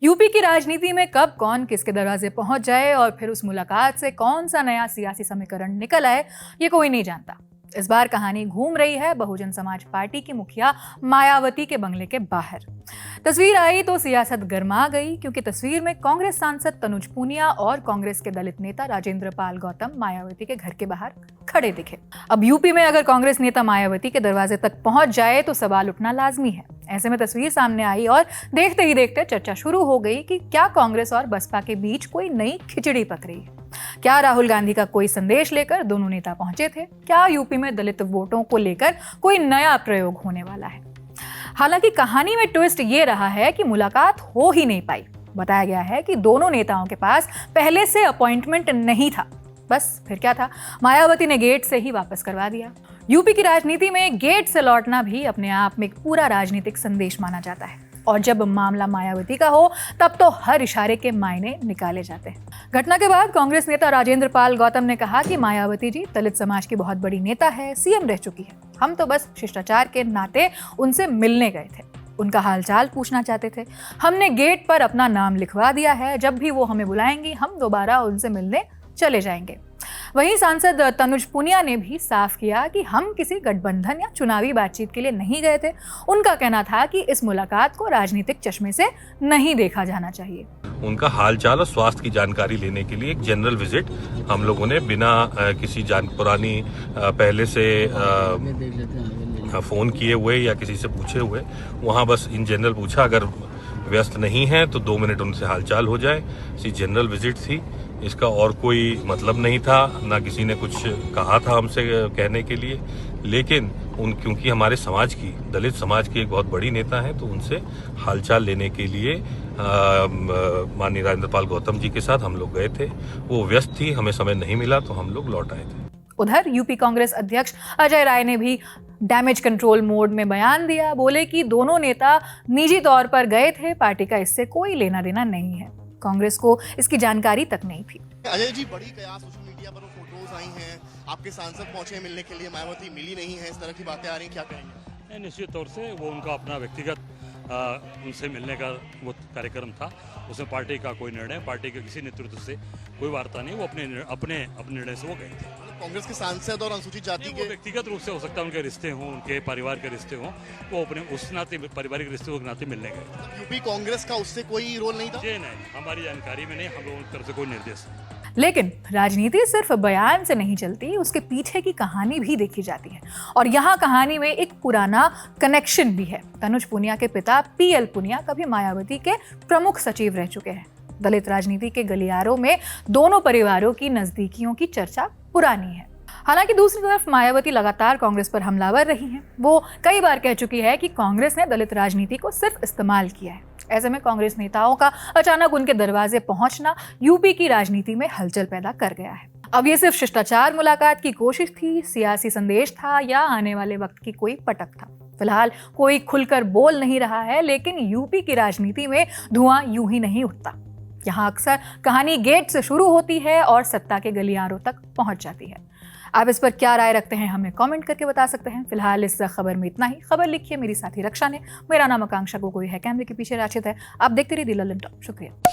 UP की राजनीति में कब कौन किसके दरवाजे पहुंच जाए और फिर उस मुलाकात से कौन सा नया सियासी समीकरण निकल आए, ये कोई नहीं जानता। इस बार कहानी घूम रही है बहुजन समाज पार्टी की मुखिया मायावती के बंगले के बाहर। तस्वीर आई तो सियासत गर्मा गई, क्योंकि तस्वीर में कांग्रेस सांसद तनुज पूनिया और कांग्रेस के दलित नेता राजेंद्र पाल गौतम मायावती के घर के बाहर खड़े दिखे। अब यूपी में अगर कांग्रेस नेता मायावती के दरवाजे तक पहुंच जाए तो सवाल उठना लाजमी है। ऐसे में तस्वीर सामने आई और देखते ही देखते चर्चा शुरू हो गई कि क्या कांग्रेस और बसपा के बीच कोई नई खिचड़ी पक रही है। क्या राहुल गांधी का कोई संदेश लेकर दोनों नेता पहुंचे थे? क्या यूपी में दलित वोटों को लेकर कोई नया प्रयोग होने वाला है? हालांकि कहानी में ट्विस्ट ये रहा है कि मुलाकात हो ही नहीं पाई। बताया गया है कि दोनों नेताओं के पास पहले से अपॉइंटमेंट नहीं था। बस फिर क्या था, मायावती ने गेट से ही वापस करवा दिया। यूपी की राजनीति में गेट से लौटना भी अपने आप में एक पूरा राजनीतिक संदेश माना जाता है, और जब मामला मायावती का हो तब तो हर इशारे के मायने निकाले जाते हैं। घटना के बाद कांग्रेस नेता राजेंद्र पाल गौतम ने कहा कि मायावती जी दलित समाज की बहुत बड़ी नेता है, सीएम रह चुकी है। हम तो बस शिष्टाचार के नाते उनसे मिलने गए थे, उनका हालचाल पूछना चाहते थे। हमने गेट पर अपना नाम लिखवा दिया है, जब भी वो हमें बुलाएंगी हम दोबारा उनसे मिलने चले जाएंगे। वहीं सांसद तनुज पूनिया ने भी साफ किया कि हम किसी गठबंधन या चुनावी बातचीत के लिए नहीं गए थे। उनका कहना था कि इस मुलाकात को राजनीतिक चश्मे से नहीं देखा जाना चाहिए। उनका हालचाल और स्वास्थ्य की जानकारी लेने के लिए एक जनरल विजिट हम लोगों ने बिना किसी पुरानी पहले से फोन किए हुए या किसी से पूछे हुए वहां बस इन जनरल पूछा, अगर व्यस्त नहीं है तो 2 मिनट उनसे हालचाल हो जाए। इसी जनरल विजिट थी, इसका और कोई मतलब नहीं था, ना किसी ने कुछ कहा था हमसे कहने के लिए। लेकिन क्योंकि हमारे समाज की, दलित समाज की एक बहुत बड़ी नेता है, तो उनसे हालचाल लेने के लिए माननीय राजेंद्र पाल गौतम जी के साथ हम लोग गए थे। वो व्यस्त थी, हमें समय नहीं मिला तो हम लोग लौट आए थे। उधर यूपी कांग्रेस अध्यक्ष अजय राय ने भी डैमेज कंट्रोल मोड में बयान दिया। बोले कि दोनों नेता निजी तौर पर गए थे, पार्टी का इससे कोई लेना देना नहीं है। कांग्रेस को इसकी जानकारी तक नहीं थी। अजय जी, बड़ी कयास सोशल मीडिया पर फोटोज आई हैं, आपके सांसद पहुंचे मिलने के लिए, मायावती मिली नहीं है, इस तरह की बातें आ रही हैं, क्या कहेंगे? निश्चित तौर से वो उनका अपना व्यक्तिगत उनसे मिलने का वो कार्यक्रम था। उसमें पार्टी का कोई निर्णय, पार्टी के किसी नेतृत्व से कोई वार्ता नहीं। वो अपने निर्णय से वो गए थे। कांग्रेस के सांसद और अनुसूचित जाति के व्यक्तिगत रूप से हो सकता है उनके रिश्ते हों, उनके परिवार के रिश्ते हों, वो अपने उस नाते पारिवारिक रिश्ते के नाते मिलने गए। यूपी कांग्रेस का उससे कोई रोल नहीं था? जी नहीं, हमारी जानकारी में नहीं, हम लोगों की तरफ से कोई निर्देश नहीं। लेकिन राजनीति सिर्फ बयान से नहीं चलती, उसके पीछे की कहानी भी देखी जाती है। और यहाँ कहानी में एक पुराना कनेक्शन भी है। तनुज पूनिया के पिता पीएल पूनिया कभी मायावती के प्रमुख सचिव रह चुके हैं। दलित राजनीति के गलियारों में दोनों परिवारों की नजदीकियों की चर्चा पुरानी है। हालांकि दूसरी तरफ मायावती लगातार कांग्रेस पर हमलावर रही हैं। वो कई बार कह चुकी है कि कांग्रेस ने दलित राजनीति को सिर्फ इस्तेमाल किया है। ऐसे में कांग्रेस नेताओं का अचानक उनके दरवाजे पहुंचना यूपी की राजनीति में हलचल पैदा कर गया है। अब ये सिर्फ शिष्टाचार मुलाकात की कोशिश थी, सियासी संदेश था, या आने वाले वक्त की कोई पटक था? फिलहाल कोई खुलकर बोल नहीं रहा है, लेकिन यूपी की राजनीति में धुआं यूं ही नहीं उठता। यहाँ अक्सर कहानी गेट से शुरू होती है और सत्ता के गलियारों तक पहुंच जाती है। आप इस पर क्या राय रखते हैं, हमें कमेंट करके बता सकते हैं। फिलहाल इस खबर में इतना ही। खबर लिखी है मेरी साथी रक्षा ने। मेरा नाम आकांक्षा गोगोई है, कैमरे के पीछे राशिद है। आप देखते रहिए दी ललन टॉप। शुक्रिया।